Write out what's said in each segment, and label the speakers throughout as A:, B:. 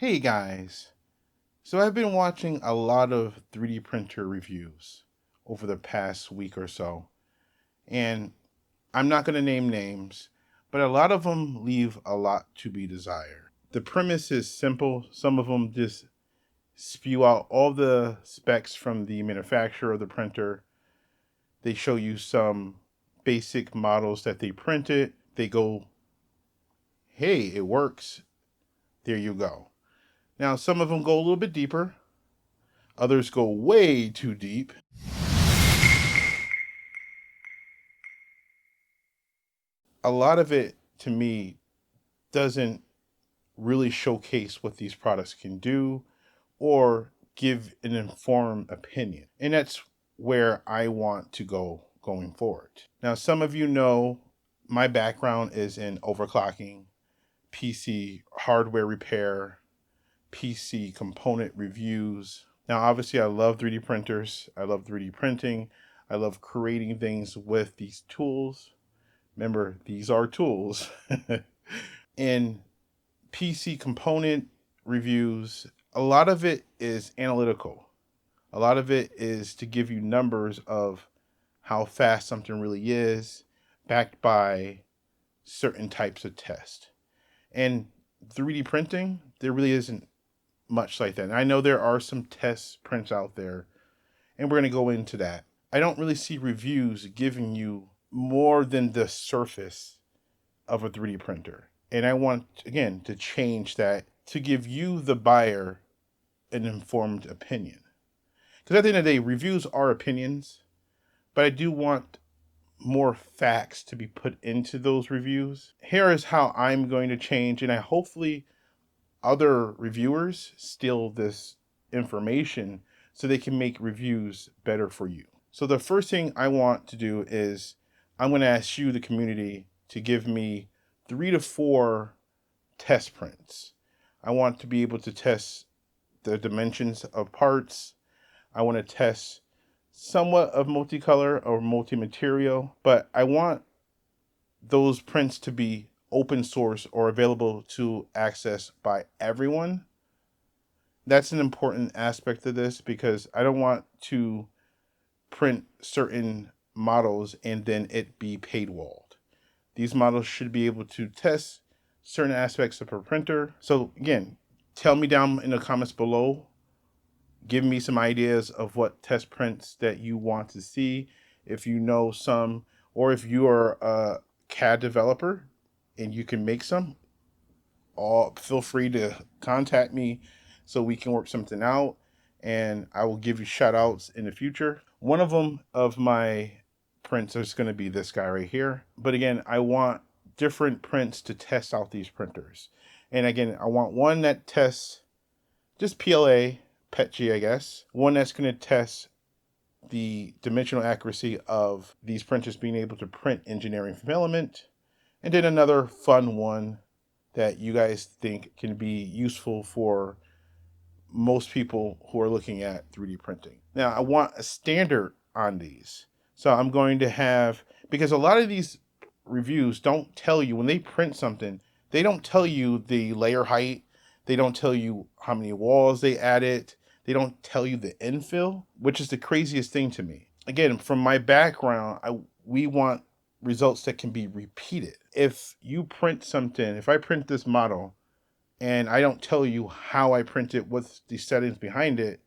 A: Hey guys, so I've been watching a lot of 3D printer reviews over the past week or so, and I'm not going to name names, but a lot of them leave a lot to be desired. The premise is simple. Some of them just spew out all the specs from the manufacturer of the printer. They show you some basic models that they printed. They go, hey, it works. There you go. Now, some of them go a little bit deeper. Others go way too deep. A lot of it, to me, doesn't really showcase what these products can do or give an informed opinion. And that's where I want to go going forward. Now, some of you know my background is in overclocking, PC hardware repair, PC component reviews. Now, obviously, I love 3D printers. I love 3D printing. I love creating things with these tools. Remember, these are tools. In PC component reviews, a lot of it is analytical. A lot of it is to give you numbers of how fast something really is, backed by certain types of tests. And 3D printing, there really isn't much like that. And I know there are some test prints out there, and we're going to go into that. I don't really see reviews giving you more than the surface of a 3D printer. And I want, again, to change that to give you, the buyer, an informed opinion. Because at the end of the day, reviews are opinions, but I do want more facts to be put into those reviews. Here is how I'm going to change, and I hopefully other reviewers steal this information so they can make reviews better for you. So the first thing I want to do is I'm going to ask you, the community, to give me 3 to 4 test prints. I want to be able to test the dimensions of parts. I want to test somewhat of multicolor or multi-material, but I want those prints to be open source or available to access by everyone. That's an important aspect of this because I don't want to print certain models and then it be paywalled. These models should be able to test certain aspects of a printer. So again, tell me down in the comments below. Give me some ideas of what test prints that you want to see. If you know some, or if you are a CAD developer and you can make some, all feel free to contact me so we can work something out, and I will give you shout outs in the future. One of them of my prints is going to be this guy right here. But again, I want different prints to test out these printers. And again, I want one that tests just PLA, PETG, I guess. One that's going to test the dimensional accuracy of these printers being able to print engineering filament. And then another fun one that you guys think can be useful for most people who are looking at 3D printing. Now, I want a standard on these. So I'm going to have, because a lot of these reviews don't tell you when they print something, they don't tell you the layer height. They don't tell you how many walls they added. They don't tell you the infill, which is the craziest thing to me. Again, from my background, we want results that can be repeated. If you print something, if I print this model and I don't tell you how I print it, what's the settings behind it,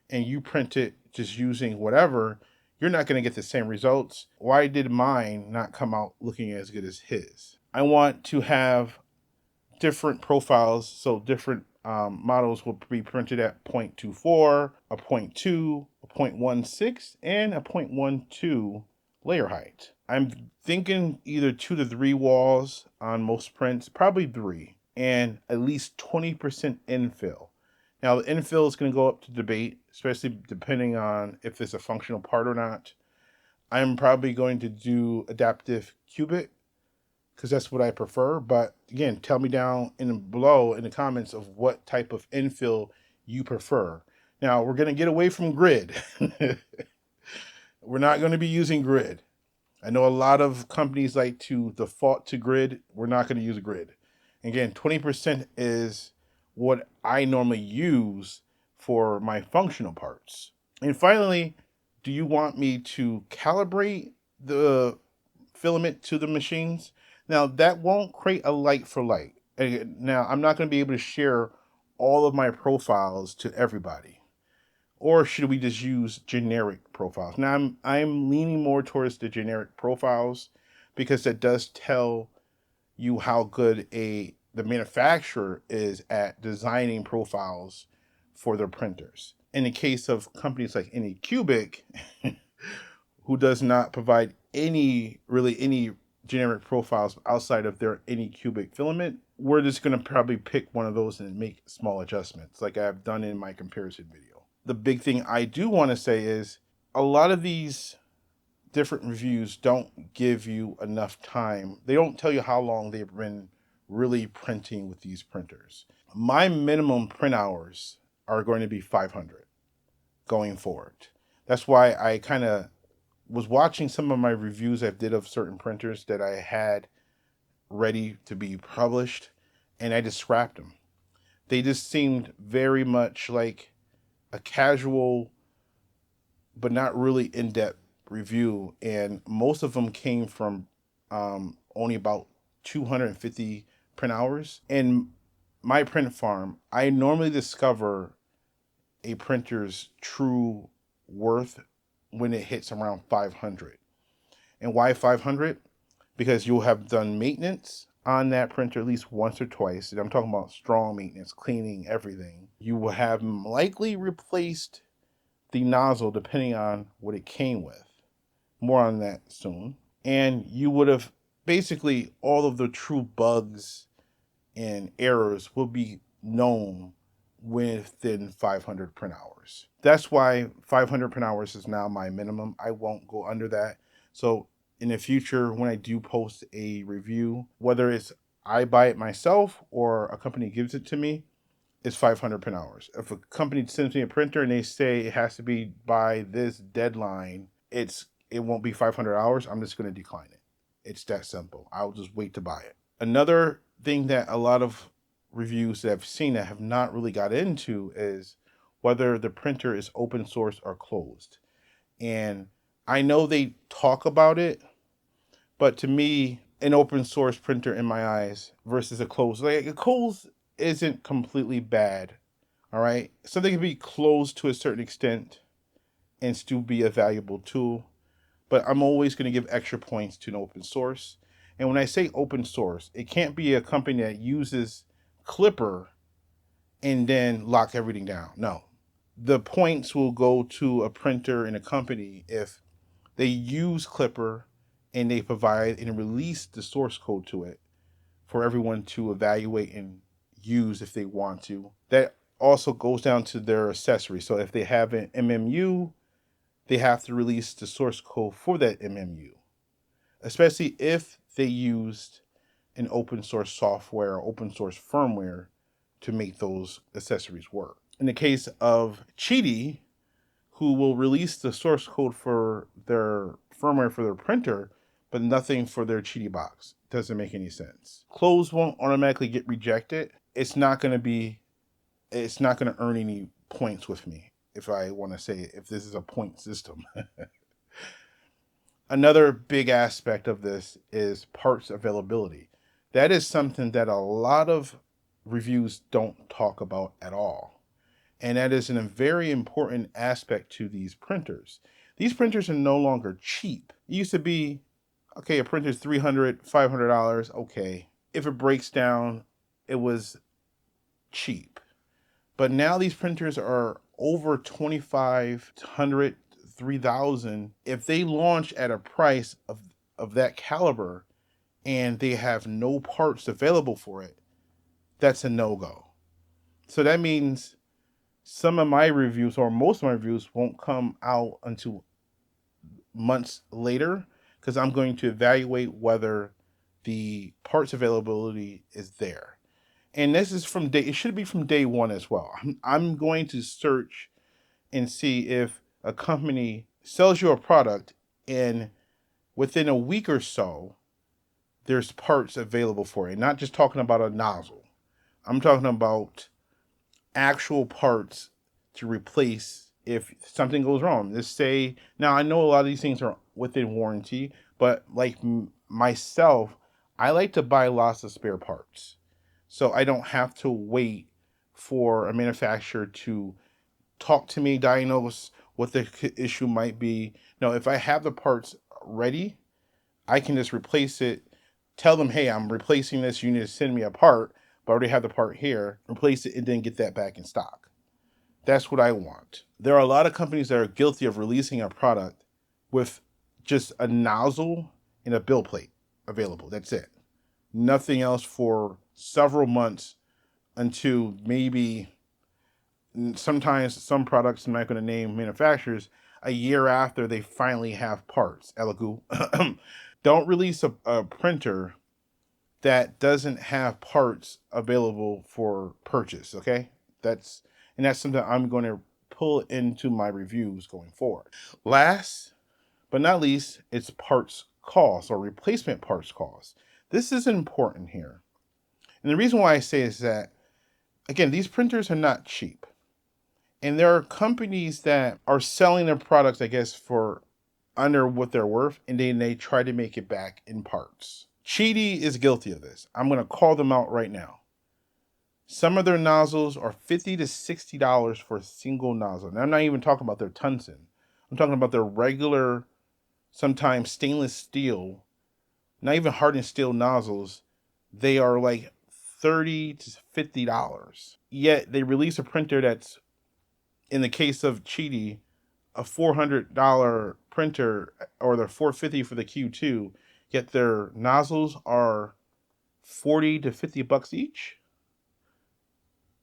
A: and you print it just using whatever, you're not going to get the same results. Why did mine not come out looking as good as his? I want to have different profiles, so different models will be printed at 0.24, a 0.2, a 0.16, and a 0.12 layer height. I'm thinking either 2 to 3 walls on most prints, probably 3, and at least 20% infill. Now, the infill is going to go up to debate, especially depending on if it's a functional part or not. I'm probably going to do adaptive cubic because that's what I prefer. But again, tell me down below in the comments of what type of infill you prefer. Now, we're going to get away from grid. We're not going to be using grid. I know a lot of companies like to default to grid. We're not going to use grid. Again, 20% is what I normally use for my functional parts. And finally, do you want me to calibrate the filament to the machines? Now, that won't create a like for like. Now, I'm not going to be able to share all of my profiles to everybody. Or should we just use generic profiles? Now, I'm leaning more towards the generic profiles because that does tell you how good the manufacturer is at designing profiles for their printers. In the case of companies like Anycubic, who does not provide any generic profiles outside of their Anycubic filament, we're just going to probably pick one of those and make small adjustments like I've done in my comparison video. The big thing I do want to say is a lot of these different reviews don't give you enough time. They don't tell you how long they've been really printing with these printers. My minimum print hours are going to be 500 going forward. That's why I kind of was watching some of my reviews I did of certain printers that I had ready to be published, and I just scrapped them. They just seemed very much like a casual but not really in-depth review, and most of them came from only about 250 print hours. In my print farm, I normally discover a printer's true worth when it hits around 500. And why 500? Because you'll have done maintenance on that printer at least once or twice. And I'm talking about strong maintenance, cleaning, everything. You will have likely replaced the nozzle depending on what it came with. More on that soon. And you would have basically all of the true bugs and errors will be known within 500 print hours. That's why 500 print hours is now my minimum. I won't go under that. So in the future, when I do post a review, whether it's I buy it myself or a company gives it to me, it's 500 print hours. If a company sends me a printer and they say it has to be by this deadline, it won't be 500 hours. I'm just going to decline it. It's that simple. I'll just wait to buy it. Another thing that a lot of reviews that I've seen that have not really got into is whether the printer is open source or closed. And I know they talk about it, but to me, an open source printer in my eyes versus a closed, like a closed isn't completely bad. All right. Something can be closed to a certain extent and still be a valuable tool. But I'm always going to give extra points to an open source. And when I say open source, it can't be a company that uses Clipper and then lock everything down. No. The points will go to a printer and a company if they use Clipper and they provide and release the source code to it for everyone to evaluate and use if they want to. That also goes down to their accessories. So if they have an MMU, they have to release the source code for that MMU, especially if they used an open source software or open source firmware to make those accessories work. In the case of Cheaty, who will release the source code for their firmware for their printer, but nothing for their Cheaty box. Doesn't make any sense. Closed won't automatically get rejected. It's not going to earn any points with me if I want to say it, if this is a point system. Another big aspect of this is parts availability. That is something that a lot of reviews don't talk about at all. And that is a very important aspect to these printers. These printers are no longer cheap. It used to be, okay, a printer's $300, $500, okay. If it breaks down, it was cheap. But now these printers are over $2,500, $3,000. If they launch at a price of that caliber and they have no parts available for it, that's a no-go. So that means some of my reviews or most of my reviews won't come out until months later because I'm going to evaluate whether the parts availability is there. And this is it should be from day one as well. I'm going to search and see if a company sells you a product and within a week or so, there's parts available for it. Not just talking about a nozzle. I'm talking about actual parts to replace if something goes wrong. Just say, now I know a lot of these things are within warranty, but like myself, I like to buy lots of spare parts. So I don't have to wait for a manufacturer to talk to me, diagnose what the issue might be. No, if I have the parts ready, I can just replace it, tell them, hey, I'm replacing this. You need to send me a part, but I already have the part here. Replace it and then get that back in stock. That's what I want. There are a lot of companies that are guilty of releasing a product with just a nozzle and a build plate available. That's it. Nothing else for several months until maybe sometimes some products, I'm not going to name manufacturers, a year after they finally have parts. Elegoo. Don't release a printer that doesn't have parts available for purchase. Okay, that's something I'm going to pull into my reviews going forward. Last but not least, it's parts cost or replacement parts cost. This is important here, and the reason why I say is that, again, these printers are not cheap, and there are companies that are selling their products, I guess, for under what they're worth, and then they try to make it back in parts. Cheedy is guilty of this. I'm going to call them out right now. Some of their nozzles are $50 to $60 for a single nozzle. And I'm not even talking about their tungsten. I'm talking about their regular, sometimes stainless steel, not even hardened steel nozzles. They are like $30 to $50. Yet they release a printer that's, in the case of Cheedy, a $400 printer, or they're $450 for the Q2, yet their nozzles are 40 to 50 bucks each.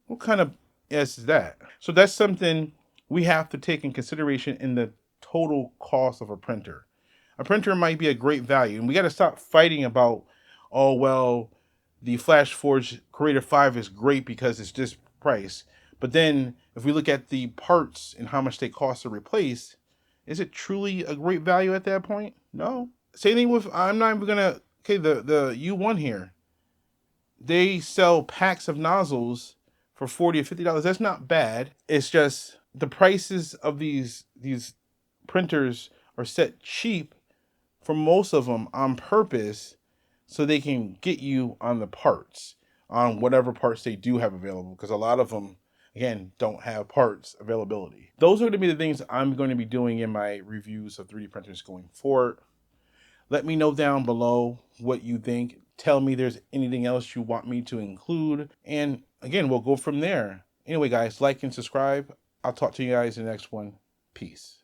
A: What kind of is that? So that's something we have to take in consideration in the total cost of a printer. A printer might be a great value, and we got to stop fighting about, oh, well, the FlashForge Creator 5 is great because it's this price. But then if we look at the parts and how much they cost to replace, is it truly a great value at that point? No. Same thing with, I'm not even gonna, okay, the U1 here. They sell packs of nozzles for $40 or $50. That's not bad. It's just the prices of these printers are set cheap for most of them on purpose, so they can get you on the parts, on whatever parts they do have available, because a lot of them, again, don't have parts availability. Those are going to be the things I'm going to be doing in my reviews of 3D printers going forward. Let me know down below what you think. Tell me there's anything else you want me to include. And again, we'll go from there. Anyway, guys, like and subscribe. I'll talk to you guys in the next one. Peace.